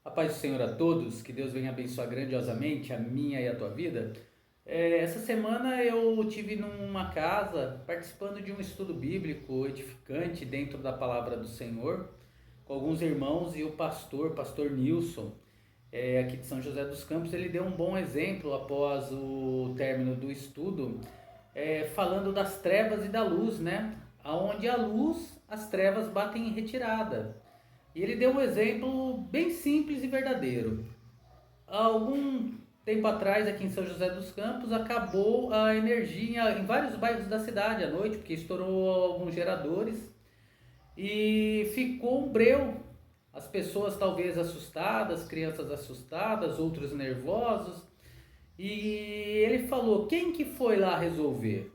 A paz do Senhor a todos, que Deus venha abençoar grandiosamente a minha e a tua vida. Essa semana eu tive numa casa participando de um estudo bíblico edificante dentro da palavra do Senhor, com alguns irmãos e o pastor Nilson, aqui de São José dos Campos. Ele deu um bom exemplo após o término do estudo, falando das trevas e da luz, né? Aonde a luz, as trevas batem em retirada. E ele deu um exemplo bem simples e verdadeiro. Há algum tempo atrás, aqui em São José dos Campos, acabou a energia em vários bairros da cidade à noite, porque estourou alguns geradores e ficou um breu. As pessoas talvez assustadas, crianças assustadas, outros nervosos. E ele falou: quem que foi lá resolver?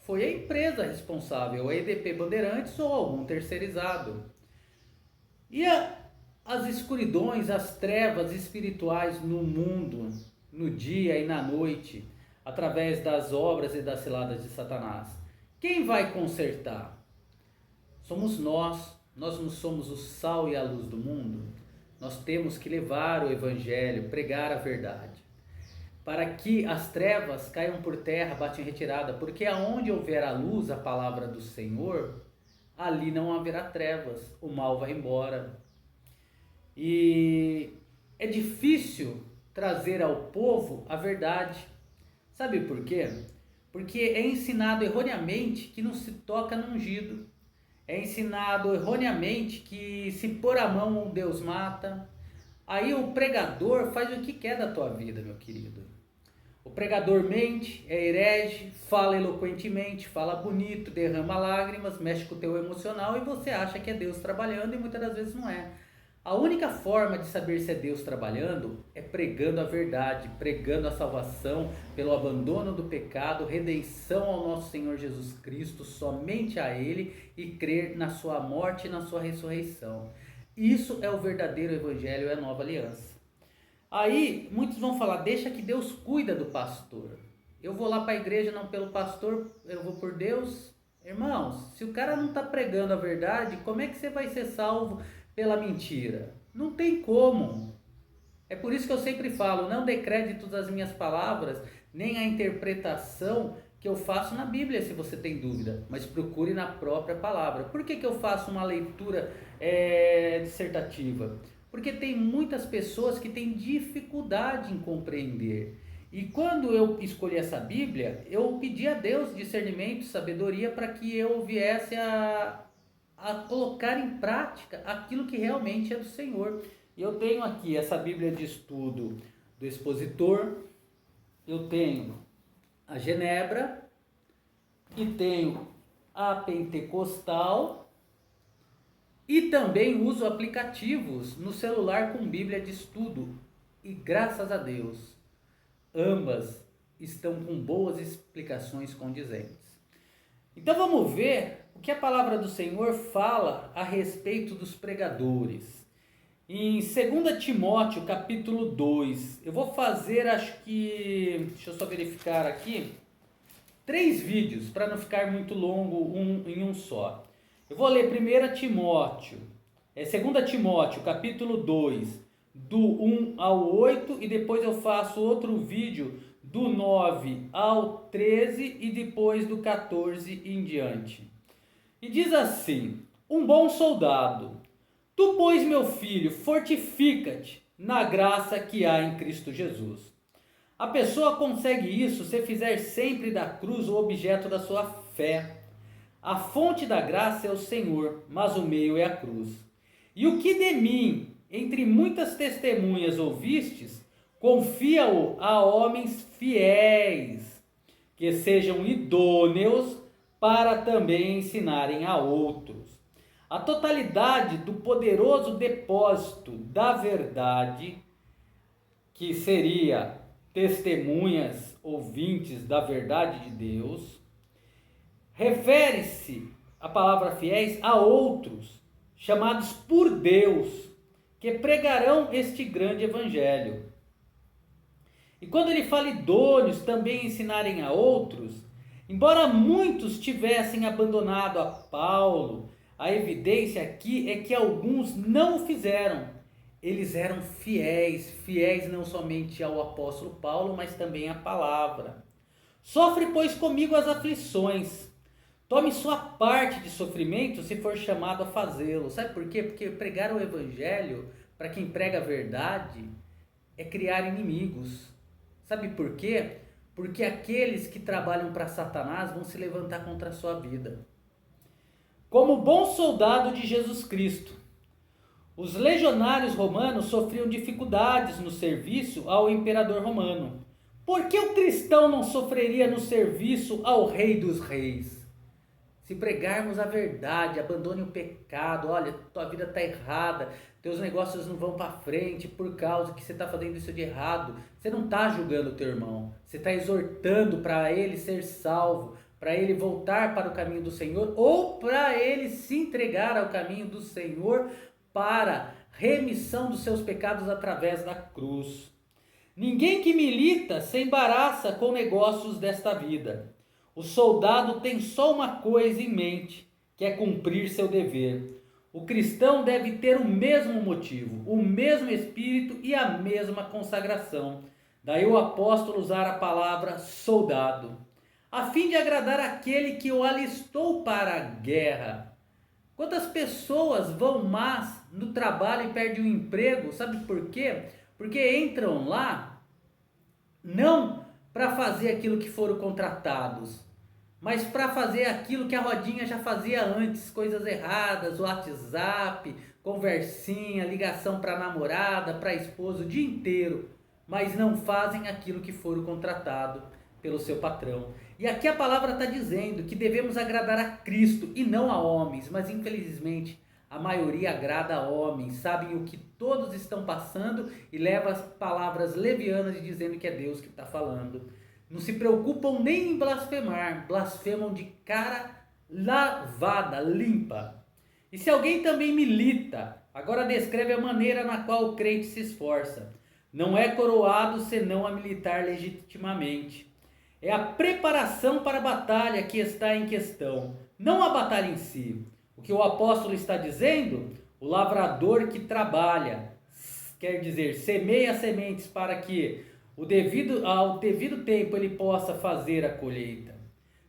Foi a empresa responsável, a EDP Bandeirantes ou algum terceirizado. E as escuridões, as trevas espirituais no mundo, no dia e na noite, através das obras e das ciladas de Satanás? Quem vai consertar? Somos nós. Nós não somos o sal e a luz do mundo. Nós temos que levar o evangelho, pregar a verdade, para que as trevas caiam por terra, batem em retirada, porque aonde houver a luz, a palavra do Senhor, ali não haverá trevas, o mal vai embora. E é difícil trazer ao povo a verdade. Sabe por quê? Porque é ensinado erroneamente que não se toca no ungido. É ensinado erroneamente que se pôr a mão Deus mata. Aí o pregador faz o que quer da tua vida, meu querido. O pregador mente, é herege, fala eloquentemente, fala bonito, derrama lágrimas, mexe com o teu emocional e você acha que é Deus trabalhando e muitas das vezes não é. A única forma de saber se é Deus trabalhando é pregando a verdade, pregando a salvação pelo abandono do pecado, redenção ao nosso Senhor Jesus Cristo, somente a Ele, e crer na sua morte e na sua ressurreição. Isso é o verdadeiro evangelho, é a nova aliança. Aí muitos vão falar: deixa que Deus cuida do pastor. Eu vou lá para a igreja não pelo pastor, eu vou por Deus. Irmãos, se o cara não está pregando a verdade, como é que você vai ser salvo pela mentira? Não tem como. É por isso que eu sempre falo: não dê créditos às minhas palavras, nem à interpretação que eu faço na Bíblia, se você tem dúvida, mas procure na própria palavra. Por que eu faço uma leitura dissertativa? Porque tem muitas pessoas que têm dificuldade em compreender. E quando eu escolhi essa Bíblia, eu pedi a Deus discernimento, sabedoria, para que eu viesse a colocar em prática aquilo que realmente é do Senhor. E eu tenho aqui essa Bíblia de estudo do expositor, eu tenho a Genebra e tenho a Pentecostal. E também uso aplicativos no celular com Bíblia de estudo. E graças a Deus, ambas estão com boas explicações condizentes. Então vamos ver o que a palavra do Senhor fala a respeito dos pregadores. Em 2 Timóteo capítulo 2, eu vou fazer, deixa eu só verificar aqui, 3 vídeos para não ficar muito longo em um só. Eu vou ler 2 Timóteo, 2 Timóteo, capítulo 2, do 1 ao 8, e depois eu faço outro vídeo do 9 ao 13 e depois do 14 em diante. E diz assim: um bom soldado, tu, pois, meu filho, fortifica-te na graça que há em Cristo Jesus. A pessoa consegue isso se fizer sempre da cruz o objeto da sua fé. A fonte da graça é o Senhor, mas o meio é a cruz. E o que de mim, entre muitas testemunhas ouvistes, confia-o a homens fiéis, que sejam idôneos para também ensinarem a outros. A totalidade do poderoso depósito da verdade, que seria testemunhas ouvintes da verdade de Deus, refere-se a palavra fiéis a outros, chamados por Deus, que pregarão este grande evangelho. E quando ele fala idôneos também ensinarem a outros, embora muitos tivessem abandonado a Paulo, a evidência aqui é que alguns não o fizeram. eles eram fiéis, fiéis não somente ao apóstolo Paulo, mas também à palavra. Sofre, pois, comigo as aflições. Tome sua parte de sofrimento se for chamado a fazê-lo. Sabe por quê? Porque pregar o evangelho, para quem prega a verdade, é criar inimigos. Sabe por quê? Porque aqueles que trabalham para Satanás vão se levantar contra a sua vida. Como bom soldado de Jesus Cristo, os legionários romanos sofriam dificuldades no serviço ao imperador romano. Por que o cristão não sofreria no serviço ao Rei dos Reis? Se pregarmos a verdade, abandone o pecado, olha, tua vida está errada, teus negócios não vão para frente por causa que você está fazendo isso de errado. Você não está julgando o teu irmão, você está exortando para ele ser salvo, para ele voltar para o caminho do Senhor ou para ele se entregar ao caminho do Senhor para remissão dos seus pecados através da cruz. Ninguém que milita se embaraça com negócios desta vida. O soldado tem só uma coisa em mente, que é cumprir seu dever. O cristão deve ter o mesmo motivo, o mesmo espírito e a mesma consagração. Daí o apóstolo usar a palavra soldado, a fim de agradar aquele que o alistou para a guerra. Quantas pessoas vão más no trabalho e perdem o emprego? Sabe por quê? Porque entram lá não para fazer aquilo que foram contratados, mas para fazer aquilo que a rodinha já fazia antes, coisas erradas, WhatsApp, conversinha, ligação para namorada, para esposa o dia inteiro, mas não fazem aquilo que foram contratados pelo seu patrão. E aqui a palavra está dizendo que devemos agradar a Cristo e não a homens, mas infelizmente a maioria agrada a homens, sabem o que todos estão passando e leva as palavras levianas dizendo que é Deus que está falando. Não se preocupam nem em blasfemar, blasfemam de cara lavada, limpa. E se alguém também milita, agora descreve a maneira na qual o crente se esforça. Não é coroado senão a militar legitimamente. É a preparação para a batalha que está em questão, não a batalha em si. O que o apóstolo está dizendo? O lavrador que trabalha, quer dizer, semeia sementes para que ao devido tempo ele possa fazer a colheita.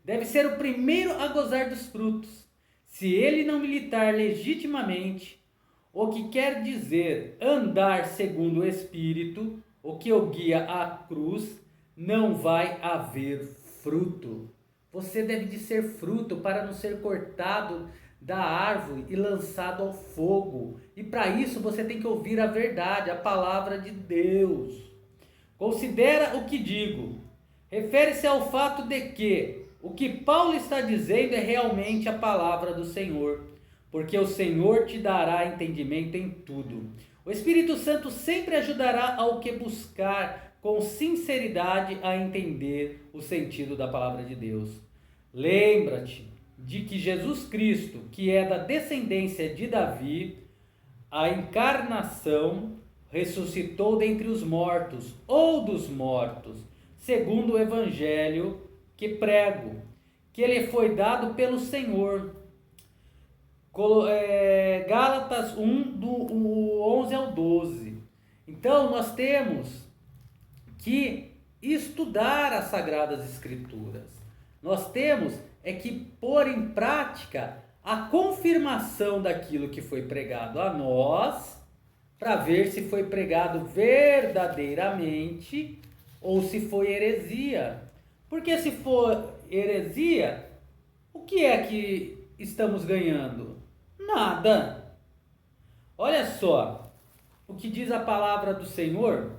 Deve ser o primeiro a gozar dos frutos. Se ele não militar legitimamente, o que quer dizer andar segundo o Espírito, o que o guia à cruz, não vai haver fruto. Você deve de ser fruto para não ser cortado da árvore e lançado ao fogo. E para isso você tem que ouvir a verdade, a palavra de Deus. Considera o que digo. Refere-se ao fato de que o que Paulo está dizendo é realmente a palavra do Senhor, porque o Senhor te dará entendimento em tudo. O Espírito Santo sempre ajudará ao que buscar com sinceridade a entender o sentido da palavra de Deus. Lembra-te de que Jesus Cristo, que é da descendência de Davi, a encarnação, ressuscitou dentre os mortos ou dos mortos, segundo o evangelho que prego, que ele foi dado pelo Senhor. Gálatas 1, do 11 ao 12. Então nós temos que estudar as Sagradas Escrituras. Nós temos que pôr em prática a confirmação daquilo que foi pregado a nós, para ver se foi pregado verdadeiramente ou se foi heresia. Porque se for heresia, o que é que estamos ganhando? Nada. Olha só o que diz a palavra do Senhor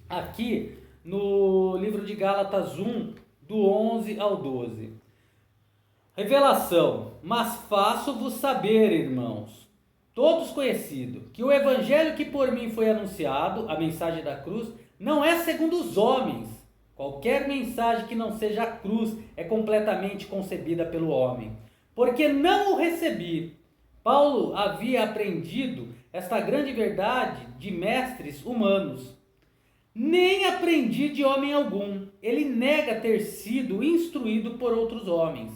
aqui no livro de Gálatas 1, do 11 ao 12. Revelação: mas faço-vos saber, irmãos, todos conhecido, que o evangelho que por mim foi anunciado, a mensagem da cruz, não é segundo os homens. Qualquer mensagem que não seja a cruz é completamente concebida pelo homem, porque não o recebi. Paulo havia aprendido esta grande verdade de mestres humanos. Nem aprendi de homem algum. Ele nega ter sido instruído por outros homens,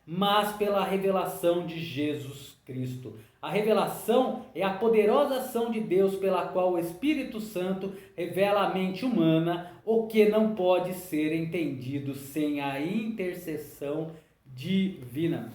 mas pela revelação de Jesus Cristo. A revelação é a poderosa ação de Deus pela qual o Espírito Santo revela à mente humana o que não pode ser entendido sem a intercessão divina.